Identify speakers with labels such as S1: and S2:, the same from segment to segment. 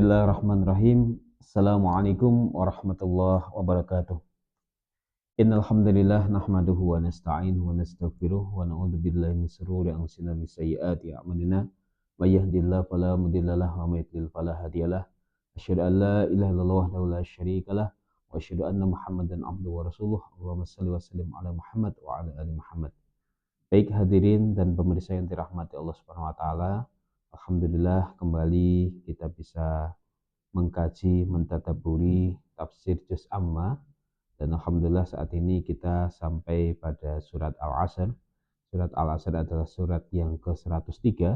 S1: Bismillahirrahmanirrahim. Assalamualaikum warahmatullahi wabarakatuh. Innal hamdalillah nahmaduhu wa nasta'inuhu wa nastaghfiruh wa na'udzu billahi min shururi anfusina wa min sayyiati a'malina. May yahdihillahu fala mudilla lahu wa may yudlil fala hadiyalah. Asyhadu an la ilaha illallah wahdahu la syarikalah wa asyhadu anna Muhammadan abduhu wa rasuluh. Allahumma shalli wa sallim ala Muhammad wa ala ali Muhammad. Baik hadirin dan pemirsa yang dirahmati Allah Subhanahu wa taala. Alhamdulillah kembali kita bisa mengkaji, mentadabburi tafsir juz amma, dan alhamdulillah saat ini kita sampai pada surat Al-Asr. Surat Al-Asr adalah surat yang ke-103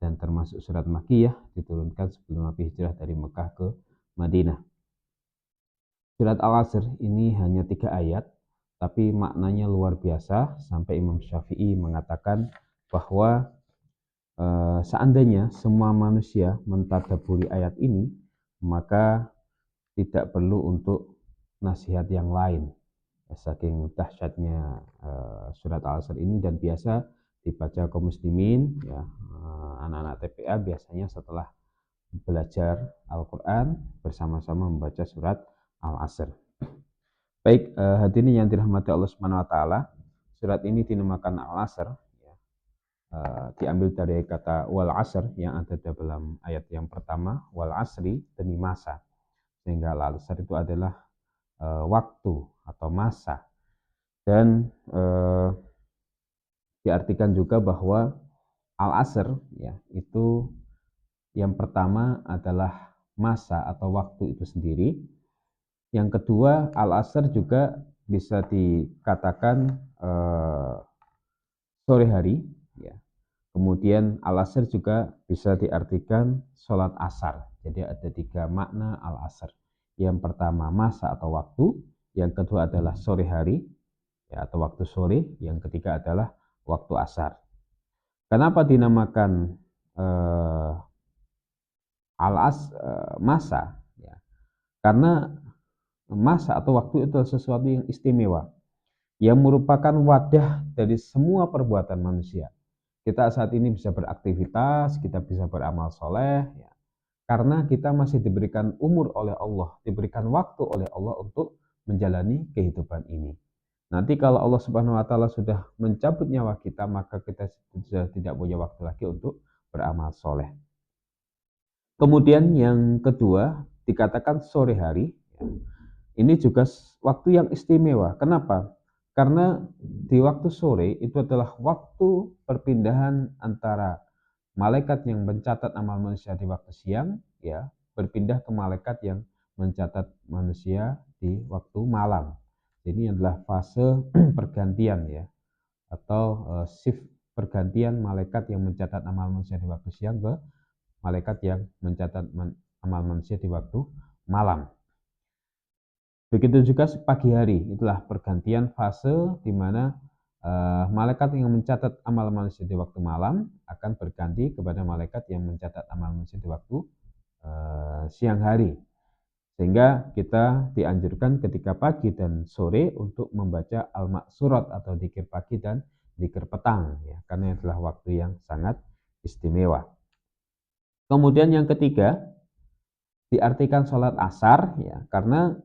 S1: dan termasuk surat Makkiyah, diturunkan sebelum Nabi hijrah dari Mekah ke Madinah. Surat Al-Asr ini hanya 3 ayat, tapi maknanya luar biasa sampai Imam Syafi'i mengatakan bahwa seandainya semua manusia mentadabburi ayat ini, maka tidak perlu untuk nasihat yang lain. Saking dahsyatnya surat Al-Asr ini, dan biasa dibaca kaum muslimin, ya, anak-anak TPA biasanya setelah belajar Al-Quran bersama-sama membaca surat Al-Asr. Baik, hadirin yang dirahmati Allah Subhanahu wa taala, surat ini dinamakan Al-Asr, diambil dari kata wal asr yang ada dalam ayat yang pertama, wal asri, demi masa, sehingga al asr itu adalah waktu atau masa, dan diartikan juga bahwa al asr, ya, itu yang pertama adalah masa atau waktu itu sendiri. Yang kedua, al asr juga bisa dikatakan sore hari, ya. Kemudian al-asr juga bisa diartikan sholat asar. Jadi ada 3 makna al-asr. Yang pertama masa atau waktu, yang kedua adalah sore hari, ya, atau waktu sore, yang ketiga adalah waktu asar. Kenapa dinamakan masa? Ya. Karena masa atau waktu itu adalah sesuatu yang istimewa, yang merupakan wadah dari semua perbuatan manusia. Kita saat ini bisa beraktivitas, kita bisa beramal soleh, ya, karena kita masih diberikan umur oleh Allah, diberikan waktu oleh Allah untuk menjalani kehidupan ini. Nanti kalau Allah Subhanahu wa taala sudah mencabut nyawa kita, maka kita sudah tidak punya waktu lagi untuk beramal soleh. Kemudian yang kedua dikatakan sore hari, ya. Ini juga waktu yang istimewa. Kenapa? Karena di waktu sore itu adalah waktu perpindahan antara malaikat yang mencatat amal manusia di waktu siang, ya, berpindah ke malaikat yang mencatat manusia di waktu malam. Ini adalah fase pergantian, ya, atau shift pergantian malaikat yang mencatat amal manusia di waktu siang ke malaikat yang mencatat amal manusia di waktu malam. Begitu juga pagi hari, itulah pergantian fase di mana malaikat yang mencatat amal manusia di waktu malam akan berganti kepada malaikat yang mencatat amal manusia di waktu siang hari. Sehingga kita dianjurkan ketika pagi dan sore untuk membaca al-maksurat atau dzikir pagi dan dzikir petang, ya, karena itulah waktu yang sangat istimewa. Kemudian yang ketiga diartikan sholat asar, ya, karena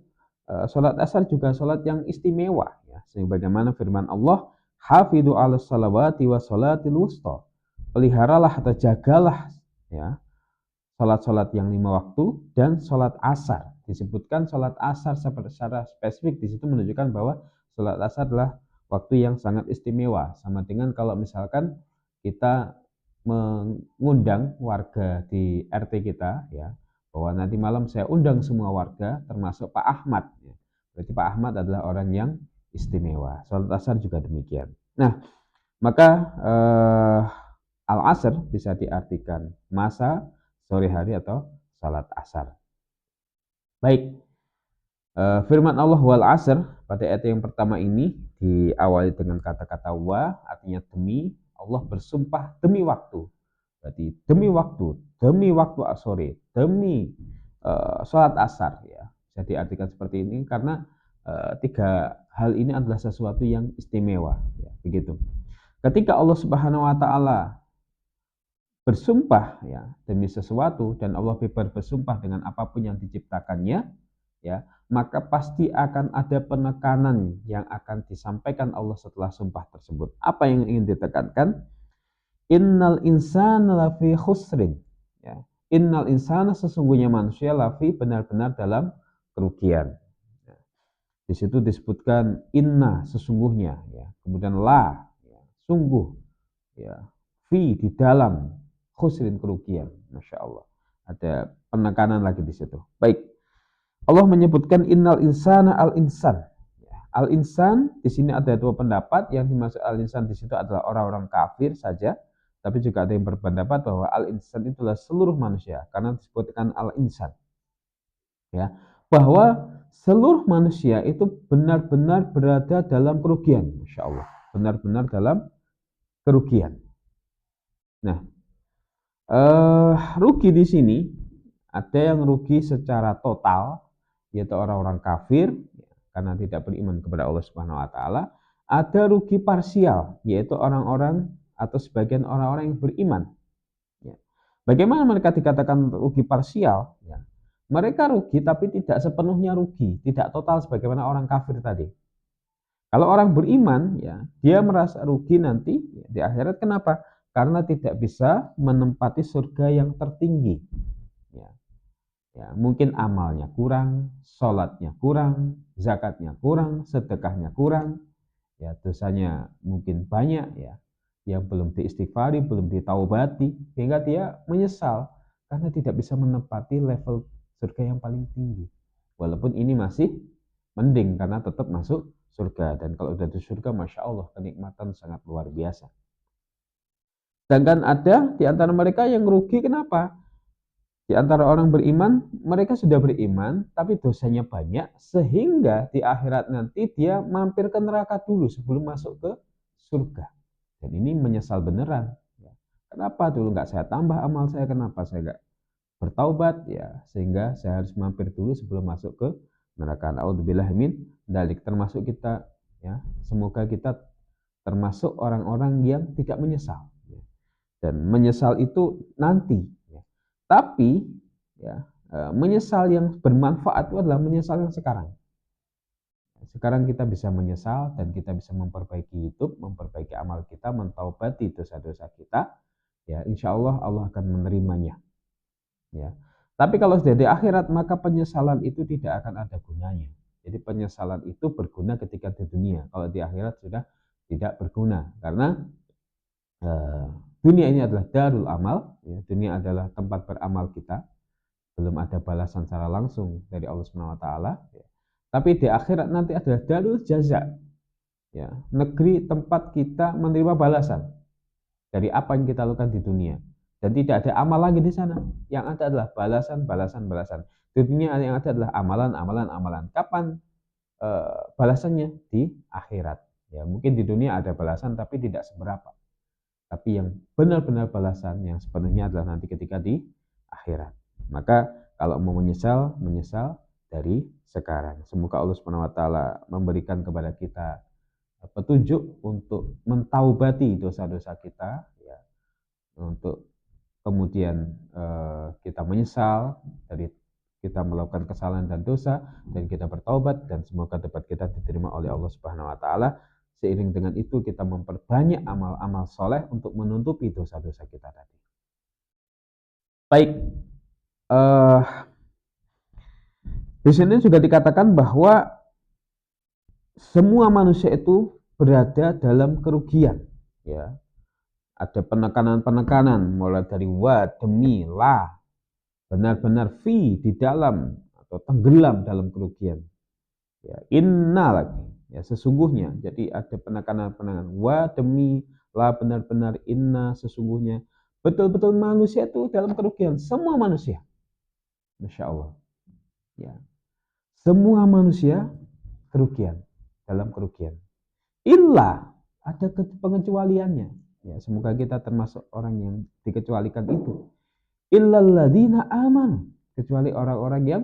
S1: sholat asar juga sholat yang istimewa, ya. Sebagaimana firman Allah, hafidhu ala salawati wa sholatil wusta, peliharalah atau jagalah, ya, sholat-sholat yang 5 waktu dan sholat asar. Disebutkan sholat asar secara spesifik, di situ menunjukkan bahwa sholat asar adalah waktu yang sangat istimewa. Sama dengan kalau misalkan kita mengundang warga di RT kita, ya, bahwa nanti malam saya undang semua warga termasuk Pak Ahmad, ya. Berarti Pak Ahmad adalah orang yang istimewa. Sholat asar juga demikian. Nah, maka al-asr bisa diartikan masa, sore hari, atau sholat asar. Baik, firman Allah wal asr pada ayat yang pertama ini diawali dengan kata-kata wa, artinya demi. Allah bersumpah demi waktu. Berarti demi waktu sore, demi sholat asar, ya. Bisa diartikan seperti ini karena 3 hal ini adalah sesuatu yang istimewa, ya, begitu. Ketika Allah Subhanahu wa taala bersumpah ya demi sesuatu dan Allah bersumpah dengan apapun yang diciptakannya, ya, maka pasti akan ada penekanan yang akan disampaikan Allah setelah sumpah tersebut. Apa yang ingin ditekankan? Innal insana lafi khusrin. Ya. Innal insana, sesungguhnya manusia, lafi, benar-benar dalam kerugian. Ya. Di situ disebutkan inna, sesungguhnya, ya. Kemudian la, ya. Sungguh, ya. Fi, di dalam, khusrin, kerugian. Masya Allah. Ada penekanan lagi di situ. Baik. Allah menyebutkan innal insana al-insan. Ya. Al-insan di sini ada dua pendapat. Yang dimaksud al-insan di situ adalah orang-orang kafir saja. Tapi juga ada yang berpendapat bahwa al-insan itulah seluruh manusia karena disebutkan al-insan. Ya, bahwa seluruh manusia itu benar-benar berada dalam kerugian, Masya Allah, benar-benar dalam kerugian. Nah, rugi di sini ada yang rugi secara total, yaitu orang-orang kafir karena tidak beriman kepada Allah Subhanahu wa taala. Ada rugi parsial, yaitu orang-orang atau sebagian orang-orang yang beriman. Ya. Bagaimana mereka dikatakan rugi parsial? Ya. Mereka rugi tapi tidak sepenuhnya rugi, tidak total sebagaimana orang kafir tadi. Kalau orang beriman, ya, dia merasa rugi nanti ya, di akhirat. Kenapa? Karena tidak bisa menempati surga yang tertinggi. Ya. Ya, mungkin amalnya kurang, sholatnya kurang, zakatnya kurang, sedekahnya kurang, ya dosanya mungkin banyak, ya yang belum diistighfari, belum ditaubati, sehingga dia menyesal karena tidak bisa menepati level surga yang paling tinggi. Walaupun ini masih mending karena tetap masuk surga, dan kalau udah di surga, Masya Allah, kenikmatan sangat luar biasa. Sedangkan ada di antara mereka yang rugi. Kenapa? Di antara orang beriman, mereka sudah beriman, tapi dosanya banyak, sehingga di akhirat nanti dia mampir ke neraka dulu sebelum masuk ke surga. Dan ini menyesal beneran. Kenapa dulu nggak saya tambah amal saya? Kenapa saya nggak bertaubat? Ya, sehingga saya harus mampir dulu sebelum masuk ke neraka. Naudzubillah min dalik. Termasuk kita, ya. Semoga kita termasuk orang-orang yang tidak menyesal. Dan menyesal itu nanti. Tapi ya, menyesal yang bermanfaat itu adalah menyesal yang sekarang. Sekarang kita bisa menyesal dan kita bisa memperbaiki hidup, memperbaiki amal kita, mentaubati dosa-dosa kita. Ya, insya Allah Allah akan menerimanya. Ya. Tapi kalau sudah di akhirat, maka penyesalan itu tidak akan ada gunanya. Jadi penyesalan itu berguna ketika di dunia. Kalau di akhirat sudah tidak berguna, karena dunia ini adalah darul amal. Ya, dunia adalah tempat beramal kita. Belum ada balasan secara langsung dari Allah Subhanahu wa taala, ya. Tapi di akhirat nanti adalah darul jaza, ya, negeri tempat kita menerima balasan dari apa yang kita lakukan di dunia. Dan tidak ada amal lagi di sana. Yang ada adalah balasan, balasan, balasan. Di dunia yang ada adalah amalan, amalan, amalan. Kapan balasannya? Di akhirat. Ya, mungkin di dunia ada balasan tapi tidak seberapa. Tapi yang benar-benar balasan yang sepenuhnya adalah nanti ketika di akhirat. Maka kalau mau menyesal, menyesal dari sekarang. Semoga Allah Subhanahu wa taala memberikan kepada kita petunjuk untuk mentaubati dosa-dosa kita, ya. Untuk kemudian kita menyesal dari kita melakukan kesalahan dan dosa, dan kita bertaubat, dan semoga dapat kita diterima oleh Allah Subhanahu wa taala. Seiring dengan itu kita memperbanyak amal-amal soleh untuk menutupi dosa-dosa kita tadi. Baik, di sini juga dikatakan bahwa semua manusia itu berada dalam kerugian. Ya, ada penekanan-penekanan mulai dari wa, demi, la, benar-benar fi, di dalam atau tenggelam dalam kerugian. Ya, inna lagi, ya sesungguhnya. Jadi ada penekanan-penekanan wa, demi, la, benar-benar, inna, sesungguhnya. Betul-betul manusia itu dalam kerugian. Semua manusia. Masya Allah. Ya. Semua manusia kerugian, dalam kerugian. Illa, ada pengecualiannya. Ya, semoga kita termasuk orang yang dikecualikan itu. Illalladzina amanu, kecuali orang-orang yang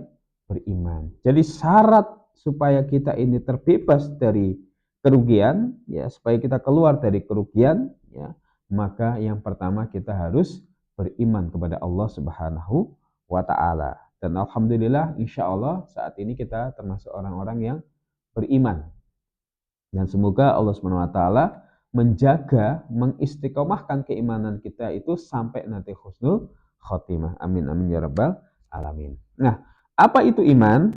S1: beriman. Jadi syarat supaya kita ini terbebas dari kerugian, ya, supaya kita keluar dari kerugian, ya, maka yang pertama kita harus beriman kepada Allah Subhanahu wa taala. Dan alhamdulillah insya Allah saat ini kita termasuk orang-orang yang beriman. Dan semoga Allah Subhanahu wa taala menjaga, mengistiqomahkan keimanan kita itu sampai nanti husnul khotimah. Amin amin ya rabbal alamin. Nah, apa itu iman?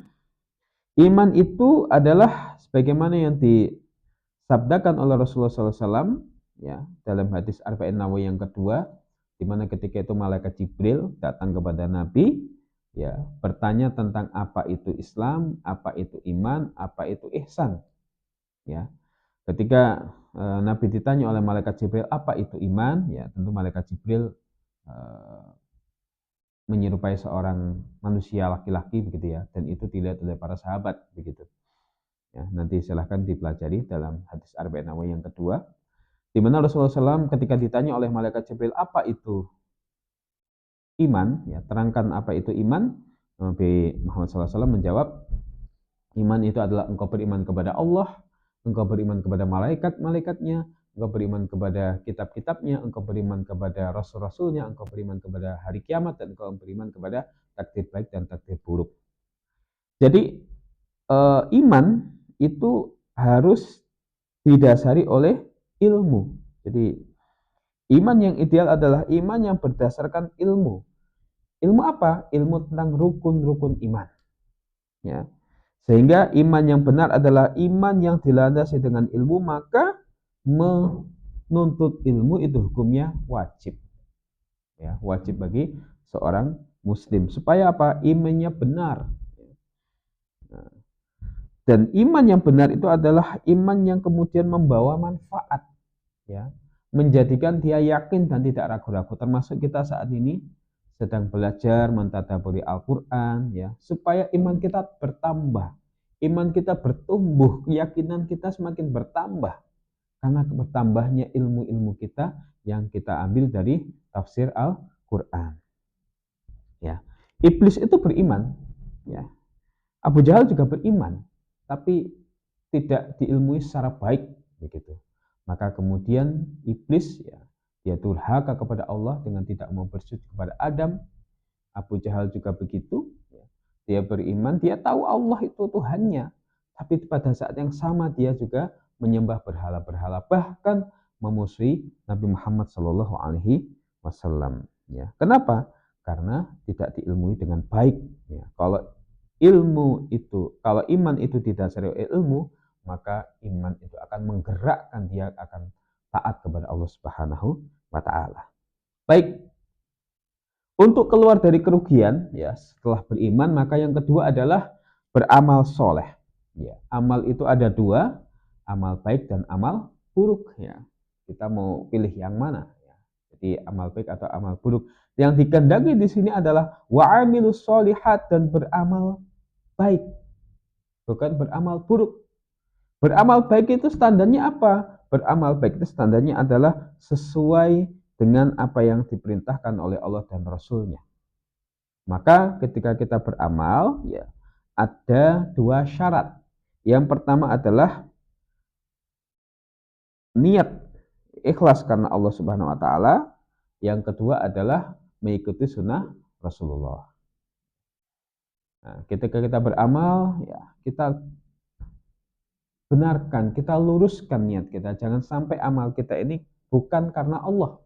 S1: Iman itu adalah sebagaimana yang disabdakan oleh Rasulullah SAW ya dalam hadis Arba'in Nawawi yang kedua, di mana ketika itu malaikat Jibril datang kepada Nabi ya bertanya tentang apa itu Islam, apa itu iman, apa itu ihsan. Ya, ketika Nabi ditanya oleh malaikat Jibril apa itu iman, ya tentu malaikat Jibril uh, menyerupai seorang manusia laki-laki begitu ya, dan itu dilihat oleh para sahabat begitu. Ya, nanti silahkan dipelajari dalam hadis Arba'in Nawawi yang kedua, di mana Rasulullah SAW ketika ditanya oleh malaikat Jibril apa itu iman, ya terangkan apa itu iman, Nabi Muhammad SAW menjawab, iman itu adalah engkau beriman kepada Allah, engkau beriman kepada malaikat-malaikatnya, engkau beriman kepada kitab-kitabnya, engkau beriman kepada rasul-rasulnya, engkau beriman kepada hari kiamat, dan engkau beriman kepada takdir baik dan takdir buruk. Jadi iman itu harus didasari oleh ilmu. Jadi iman yang ideal adalah iman yang berdasarkan ilmu. Ilmu apa? Ilmu tentang rukun-rukun iman. Ya. Sehingga iman yang benar adalah iman yang dilandasi dengan ilmu, maka menuntut ilmu itu hukumnya wajib. Ya, wajib bagi seorang muslim. Supaya apa? Imannya benar. Nah, dan iman yang benar itu adalah iman yang kemudian membawa manfaat. Ya, menjadikan dia yakin dan tidak ragu-ragu. Termasuk kita saat ini sedang belajar mentadabburi Al-Quran, ya, supaya iman kita bertambah, iman kita bertumbuh, keyakinan kita semakin bertambah karena bertambahnya ilmu-ilmu kita yang kita ambil dari tafsir Al-Quran. Ya, iblis itu beriman, ya. Abu Jahal juga beriman, tapi tidak diilmui secara baik, begitu. Maka kemudian iblis ya dia durhaka kepada Allah dengan tidak mau bersujud kepada Adam. Abu Jahal juga begitu. Dia beriman, dia tahu Allah itu Tuhannya. Tapi pada saat yang sama dia juga menyembah berhala-berhala. Bahkan memusuhi Nabi Muhammad SAW. Ya. Kenapa? Karena tidak diilmui dengan baik. Ya. Kalau iman itu didasari oleh ilmu, maka iman itu akan menggerakkan dia akan taat kepada Allah Subhanahu wa taala. Baik. Untuk keluar dari kerugian ya setelah beriman, maka yang kedua adalah beramal soleh. Ya, amal itu ada dua, amal baik dan amal buruk ya. Kita mau pilih yang mana ya. Jadi amal baik atau amal buruk. Yang dikehendaki di sini adalah wa'amilus solihat dan beramal baik. Bukan beramal buruk. Beramal baik itu standarnya apa? Beramal baik itu standarnya adalah sesuai dengan apa yang diperintahkan oleh Allah dan Rasul-Nya. Maka ketika kita beramal, ya ada dua syarat. Yang pertama adalah niat ikhlas karena Allah Subhanahu wa taala. Yang kedua adalah mengikuti sunnah Rasulullah. Nah, ketika kita beramal, ya kita benarkan, kita luruskan niat kita. Jangan sampai amal kita ini bukan karena Allah.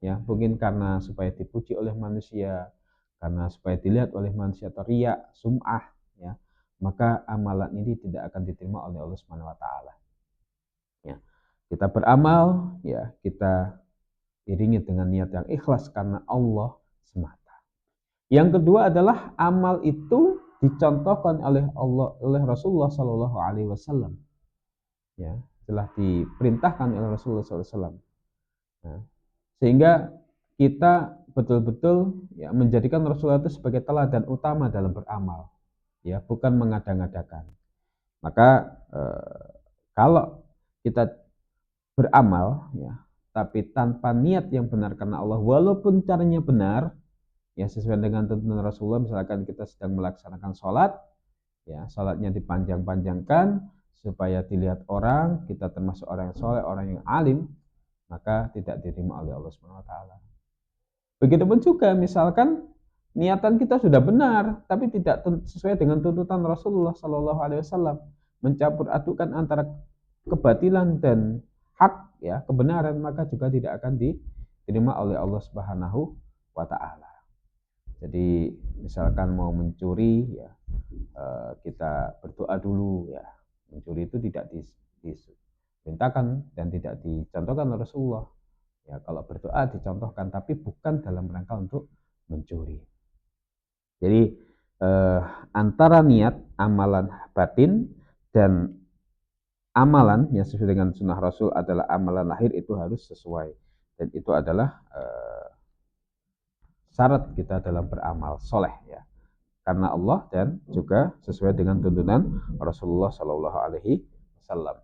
S1: Ya, mungkin karena supaya dipuji oleh manusia, karena supaya dilihat oleh manusia atau riya, sum'ah, ya. Maka amalan ini tidak akan diterima oleh Allah Subhanahu wa taala. Ya. Kita beramal, ya, kita iringi dengan niat yang ikhlas karena Allah semata. Yang kedua adalah amal itu dicontohkan oleh Allah oleh Rasulullah Shallallahu alaihi wasallam. Ya, telah diperintahkan oleh Rasulullah SAW. Nah, sehingga kita betul-betul ya menjadikan Rasulullah itu sebagai teladan utama dalam beramal, ya bukan mengada-ngadakan. Maka kalau kita beramal, ya tapi tanpa niat yang benar karena Allah, walaupun caranya benar, ya sesuai dengan tuntunan Rasulullah, misalkan kita sedang melaksanakan sholat, ya sholatnya dipanjang-panjangkan supaya dilihat orang kita termasuk orang yang soleh, orang yang alim, maka tidak diterima oleh Allah Subhanahu wa taala. Begitupun juga misalkan niatan kita sudah benar, tapi tidak sesuai dengan tuntutan Rasulullah Shallallahu Alaihi Wasallam, mencampur adukan antara kebatilan dan hak, ya kebenaran, maka juga tidak akan diterima oleh Allah Subhanahu wa Ta'ala. Jadi misalkan mau mencuri, ya kita berdoa dulu, ya mencuri itu tidak diperintahkan dan tidak dicontohkan oleh Rasulullah. Ya, kalau berdoa dicontohkan, tapi bukan dalam rangka untuk mencuri. Jadi antara niat amalan batin dan amalan yang sesuai dengan sunnah Rasul adalah amalan lahir, itu harus sesuai, dan itu adalah syarat kita dalam beramal soleh, ya, karena Allah dan juga sesuai dengan tuntunan Rasulullah Shallallahu Alaihi Wasallam.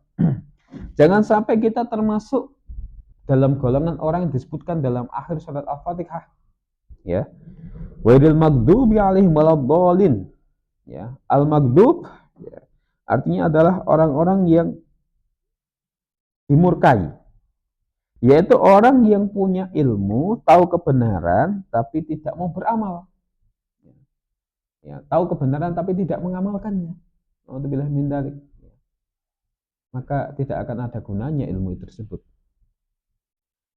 S1: Jangan sampai kita termasuk dalam golongan orang yang disebutkan dalam akhir surat Al-Fatihah, ya, Wairil maghdubi alaihim waladdallin. Ya, al-maghdub, ya, artinya adalah orang-orang yang dimurkai, yaitu orang yang punya ilmu, tahu kebenaran tapi tidak mau beramal. Ya, tahu kebenaran tapi tidak mengamalkannya. Alhamdulillah min dzalik. Maka tidak akan ada gunanya ilmu tersebut.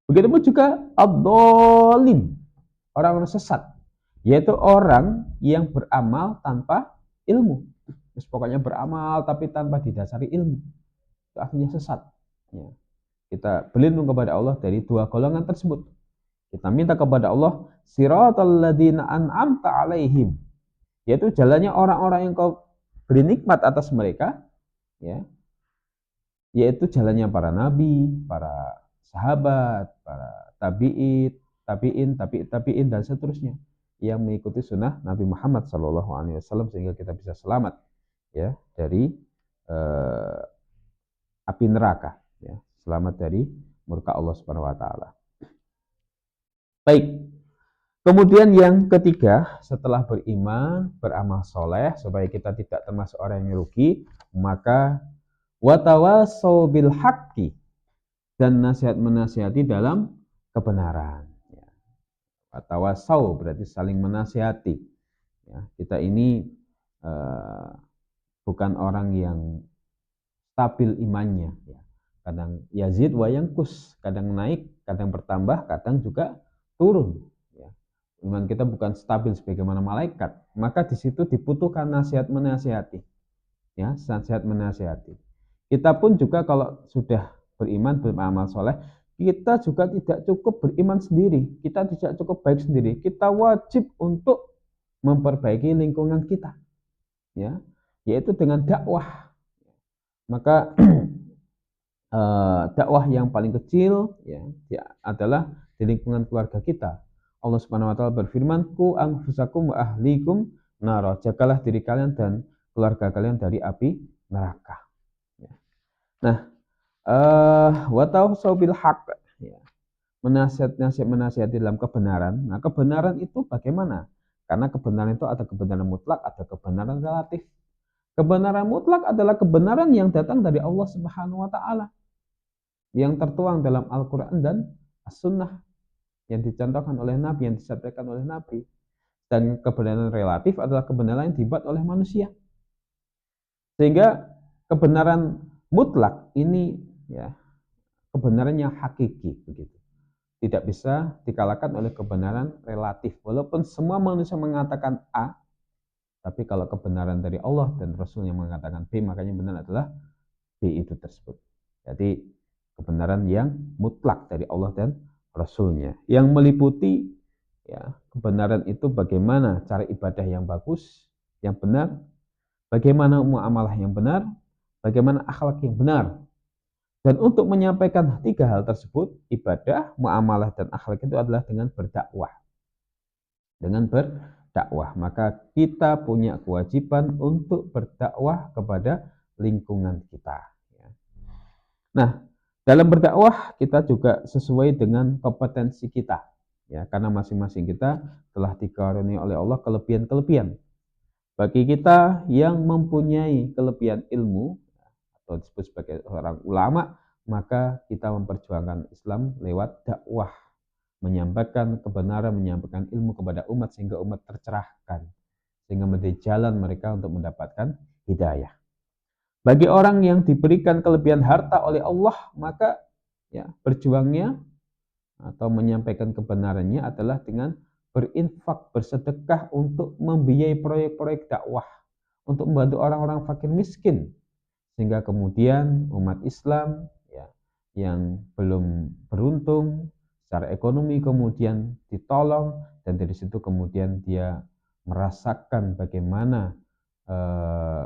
S1: Begitupun juga ad-dallin, orang-orang sesat, yaitu orang yang beramal tanpa ilmu. Terus pokoknya beramal tapi tanpa didasari ilmu, itu akhirnya sesat. Ya. Kita berlindung kepada Allah dari dua golongan tersebut. Kita minta kepada Allah siratal ladzina an'amta alaihim, yaitu jalannya orang-orang yang kau beri nikmat atas mereka, ya, yaitu jalannya para nabi, para sahabat, para tabiin dan seterusnya yang mengikuti sunnah Nabi Muhammad SAW, sehingga kita bisa selamat, ya, dari api neraka, ya, selamat dari murka Allah Subhanahu wa taala. Baik. Kemudian yang ketiga, setelah beriman, beramal soleh supaya kita tidak termasuk orang yang rugi, maka watawasau bil haqqi, dan nasihat menasihati dalam kebenaran. Watawasau berarti saling menasihati. Ya, kita ini bukan orang yang stabil imannya. Ya. Kadang yazid wa yangkus, kadang naik, kadang bertambah, kadang juga turun. Ya. Iman kita bukan stabil sebagaimana malaikat. Maka di situ dibutuhkan nasihat menasihati. Ya, nasihat menasihati. Kita pun juga kalau sudah beriman, beramal soleh, kita juga tidak cukup beriman sendiri. Kita tidak cukup baik sendiri. Kita wajib untuk memperbaiki lingkungan kita, ya, yaitu dengan dakwah. Maka dakwah yang paling kecil, ya, adalah di lingkungan keluarga kita. Allah Subhanahu wa taala berfirman, "Qu anfusakum wa ahlikum nara." Jagalah diri kalian dan keluarga kalian dari api neraka. Ya. Nah, wa tawassaw bil haqq, ya. Menasihati dalam kebenaran. Nah, kebenaran itu bagaimana? Karena kebenaran itu ada kebenaran mutlak, ada kebenaran relatif. Kebenaran mutlak adalah kebenaran yang datang dari Allah Subhanahu wa taala, yang tertuang dalam Al-Quran dan As-Sunnah, yang dicontohkan oleh Nabi, yang disampaikan oleh Nabi. Dan kebenaran relatif adalah kebenaran yang dibuat oleh manusia. Sehingga kebenaran mutlak ini, ya, kebenaran yang hakiki, begitu. Tidak bisa dikalahkan oleh kebenaran relatif. Walaupun semua manusia mengatakan A, tapi kalau kebenaran dari Allah dan Rasul yang mengatakan B, makanya benar adalah B itu tersebut. Jadi kebenaran yang mutlak dari Allah dan Rasulnya, yang meliputi, ya, kebenaran itu bagaimana cara ibadah yang bagus, yang benar, bagaimana muamalah yang benar, bagaimana akhlak yang benar. Dan untuk menyampaikan tiga hal tersebut, ibadah, muamalah, dan akhlak, itu adalah dengan berdakwah. Dengan berdakwah, maka kita punya kewajiban untuk berdakwah kepada lingkungan kita. Nah, dalam berdakwah kita juga sesuai dengan kompetensi kita, ya, karena masing-masing kita telah dikaruniai oleh Allah kelebihan-kelebihan. Bagi kita yang mempunyai kelebihan ilmu atau disebut sebagai orang ulama, maka kita memperjuangkan Islam lewat dakwah, menyampaikan kebenaran, menyampaikan ilmu kepada umat sehingga umat tercerahkan, sehingga menjadi jalan mereka untuk mendapatkan hidayah. Bagi orang yang diberikan kelebihan harta oleh Allah, maka ya berjuangnya atau menyampaikan kebenarannya adalah dengan berinfak, bersedekah untuk membiayai proyek-proyek dakwah, untuk membantu orang-orang fakir miskin, sehingga kemudian umat Islam ya yang belum beruntung secara ekonomi kemudian ditolong, dan dari situ kemudian dia merasakan bagaimana eh,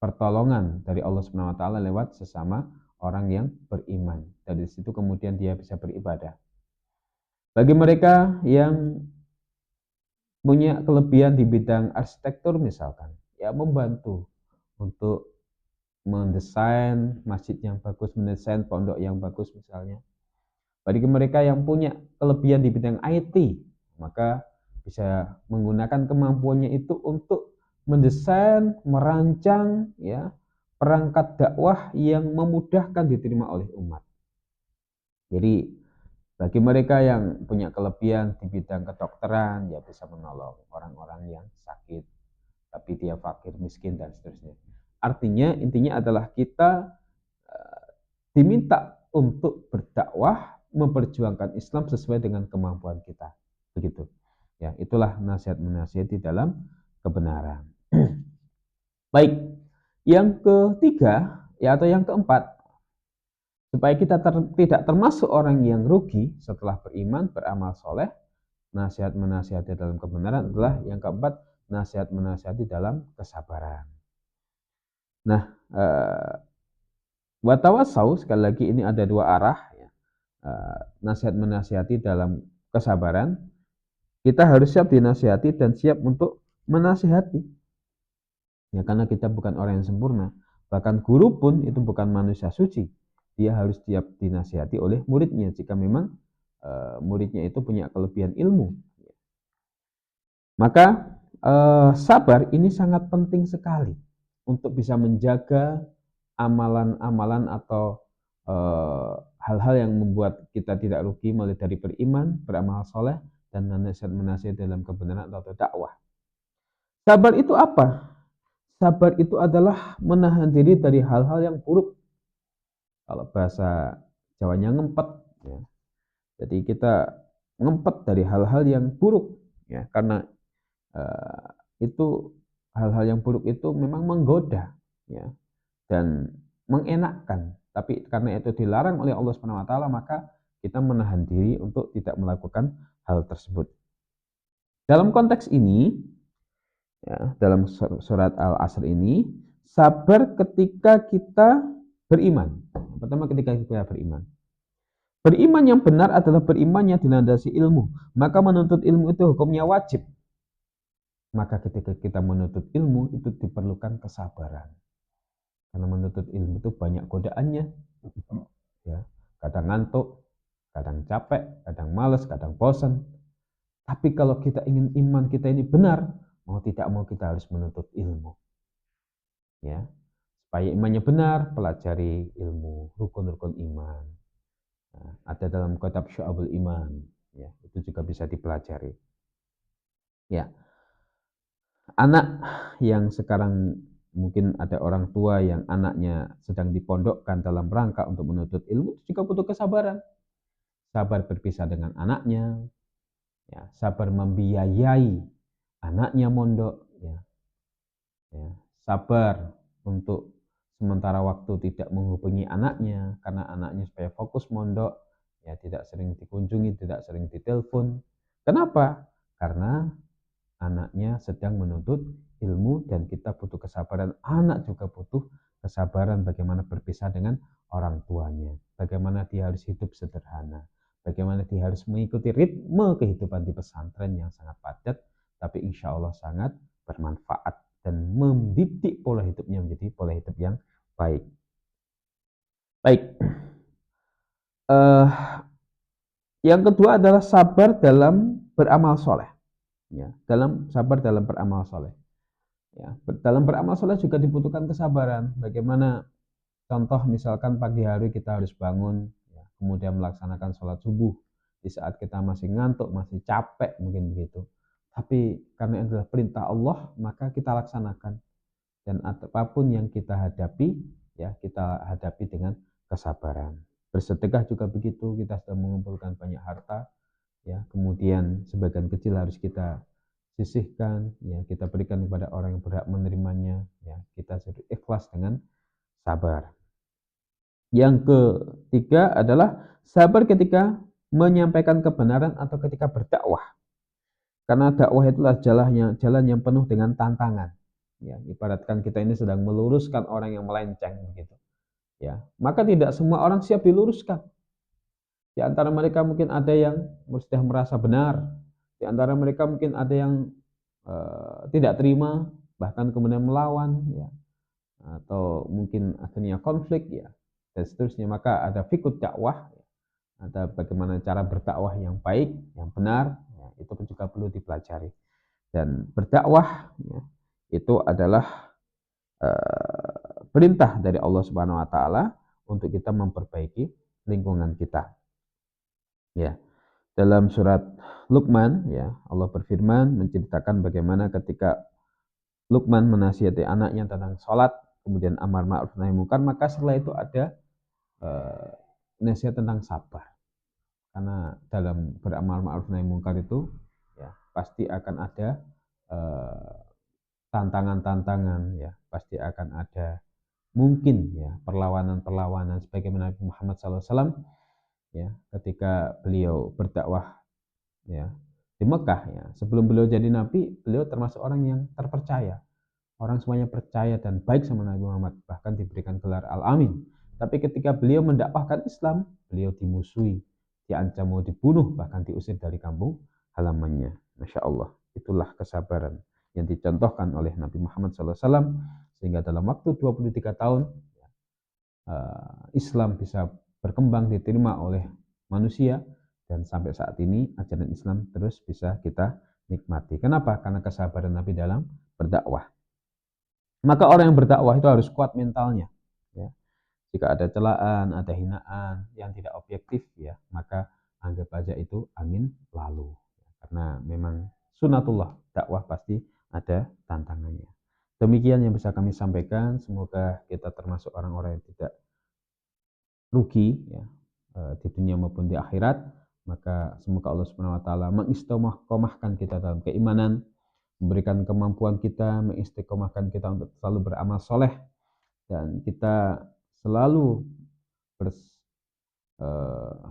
S1: pertolongan dari Allah Subhanahu wa taala lewat sesama orang yang beriman. Dari situ kemudian dia bisa beribadah. Bagi mereka yang punya kelebihan di bidang arsitektur misalkan, ya membantu untuk mendesain masjid yang bagus, mendesain pondok yang bagus misalnya. Bagi mereka yang punya kelebihan di bidang IT, maka bisa menggunakan kemampuannya itu untuk mendesain, merancang ya perangkat dakwah yang memudahkan diterima oleh umat. Jadi bagi mereka yang punya kelebihan di bidang kedokteran, ya bisa menolong orang-orang yang sakit, tapi dia fakir, miskin, dan seterusnya. Artinya, intinya adalah kita diminta untuk berdakwah, memperjuangkan Islam sesuai dengan kemampuan kita. Begitu. Ya, itulah nasihat-nasihat di dalam kebenaran. Baik, yang ketiga, ya atau yang keempat, supaya kita tidak termasuk orang yang rugi setelah beriman, beramal soleh, nasihat menasihati dalam kebenaran adalah yang keempat, nasihat menasihati dalam kesabaran. Nah, watawasau sekali lagi ini ada dua arah ya. Nasihat menasihati dalam kesabaran, kita harus siap dinasihati dan siap untuk menasihati. Ya karena kita bukan orang yang sempurna. Bahkan guru pun itu bukan manusia suci. Dia harus siap dinasihati oleh muridnya jika memang muridnya itu punya kelebihan ilmu. Maka sabar ini sangat penting sekali untuk bisa menjaga amalan-amalan atau hal-hal yang membuat kita tidak rugi, mulai dari beriman, beramal soleh, dan nasihat-menasihat dalam kebenaran atau dakwah. Sabar itu apa? Sabar itu adalah menahan diri dari hal-hal yang buruk. Kalau bahasa Jawanya ngempet. Ya. Jadi kita ngempet dari hal-hal yang buruk. Ya, karena itu hal-hal yang buruk itu memang menggoda. Ya, dan mengenakkan. Tapi karena itu dilarang oleh Allah Subhanahu wa taala, maka kita menahan diri untuk tidak melakukan hal tersebut. Dalam konteks ini, ya, dalam surat Al-Asr ini, sabar ketika kita beriman. Pertama ketika kita beriman. Beriman yang benar adalah beriman yang dilandasi ilmu. Maka menuntut ilmu itu hukumnya wajib. Maka ketika kita menuntut ilmu itu diperlukan kesabaran. Karena menuntut ilmu itu banyak godaannya. Ya, kadang ngantuk, kadang capek, kadang males, kadang bosan. Tapi kalau kita ingin iman kita ini benar, mau tidak mau kita harus menuntut ilmu. Ya, supaya imannya benar, pelajari ilmu rukun-rukun iman. Nah, ada dalam kitab Syu'abul Iman. Ya, itu juga bisa dipelajari. Ya, anak yang sekarang mungkin ada orang tua yang anaknya sedang dipondokkan dalam rangka untuk menuntut ilmu, itu juga butuh kesabaran. Sabar berpisah dengan anaknya, ya, sabar membiayai anaknya mondok, ya, sabar untuk sementara waktu tidak menghubungi anaknya karena anaknya supaya fokus mondok, ya tidak sering dikunjungi, tidak sering ditelepon. Kenapa? Karena anaknya sedang menuntut ilmu dan kita butuh kesabaran. Anak juga butuh kesabaran bagaimana berpisah dengan orang tuanya, bagaimana dia harus hidup sederhana, bagaimana dia harus mengikuti ritme kehidupan di pesantren yang sangat padat, tapi insya Allah sangat bermanfaat dan mendidik pola hidupnya menjadi pola hidup yang baik. Baik, yang kedua adalah sabar dalam beramal soleh. Ya, sabar dalam beramal soleh. Ya, dalam beramal soleh juga dibutuhkan kesabaran. Bagaimana contoh misalkan pagi hari kita harus bangun, ya, kemudian melaksanakan sholat subuh, di saat kita masih ngantuk, masih capek mungkin begitu. Tapi karena itu adalah perintah Allah, maka kita laksanakan. Dan apapun yang kita hadapi, ya kita hadapi dengan kesabaran. Bersedekah juga begitu, kita sudah mengumpulkan banyak harta, ya kemudian sebagian kecil harus kita sisihkan, ya kita berikan kepada orang yang berhak menerimanya, ya kita ikhlas dengan sabar. Yang ketiga adalah sabar ketika menyampaikan kebenaran atau ketika berdakwah. Karena dakwah itulah jalan yang penuh dengan tantangan. Ya, ibaratkan kita ini sedang meluruskan orang yang melenceng begitu. Ya, maka tidak semua orang siap diluruskan. Di antara mereka mungkin ada yang sudah merasa benar, di antara mereka mungkin ada yang tidak terima, bahkan kemudian melawan, ya, atau mungkin akhirnya konflik, ya, dan seterusnya. Maka ada fikih dakwah, ada bagaimana cara berdakwah yang baik, yang benar, ya, itu juga perlu dipelajari. Dan berdakwah, ya, itu adalah perintah dari Allah Subhanahu Wa Taala untuk kita memperbaiki lingkungan kita. Ya, dalam surat Luqman, ya Allah berfirman menceritakan bagaimana ketika Luqman menasihati anaknya tentang sholat, kemudian amar ma'ruf nahi munkar, maka setelah itu ada nasihat tentang sabar. Karena dalam beramar ma'ruf nahi munkar itu, ya pasti akan ada tantangan-tantangan, ya pasti akan ada mungkin ya perlawanan-perlawanan sebagaimana Nabi Muhammad SAW, ya ketika beliau berdakwah, ya di Mekah, ya sebelum beliau jadi nabi, beliau termasuk orang yang terpercaya. Orang semuanya percaya dan baik sama Nabi Muhammad, bahkan diberikan gelar Al-Amin. Tapi ketika beliau mendakwahkan Islam, beliau dimusuhi, diancam mau dibunuh, bahkan diusir dari kampung halamannya. Masya Allah, itulah kesabaran yang dicontohkan oleh Nabi Muhammad SAW, sehingga dalam waktu 23 tahun, Islam bisa berkembang, diterima oleh manusia, dan sampai saat ini ajaran Islam terus bisa kita nikmati. Kenapa? Karena kesabaran Nabi dalam berdakwah. Maka orang yang berdakwah itu harus kuat mentalnya. Ya. Jika ada celaan, ada hinaan yang tidak objektif, ya maka anggap aja itu angin lalu. Karena memang sunatullah, dakwah pasti ada tantangannya. Demikian yang bisa kami sampaikan. Semoga kita termasuk orang-orang yang tidak rugi, ya, di dunia maupun di akhirat. Maka semoga Allah Subhanahu Wa Taala mengistiqomahkan kita dalam keimanan, memberikan kemampuan kita, mengistiqomahkan kita untuk selalu beramal soleh, dan kita selalu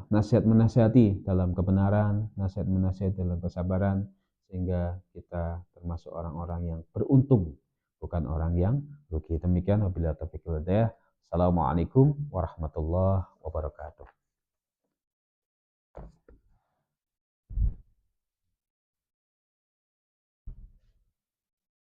S1: nasihat menasihati dalam kebenaran, nasihat menasihati dalam kesabaran, sehingga kita termasuk orang-orang yang beruntung, bukan orang yang rugi. Demikian wabillahi taufiq wal hidayah. Assalamualaikum warahmatullahi wabarakatuh.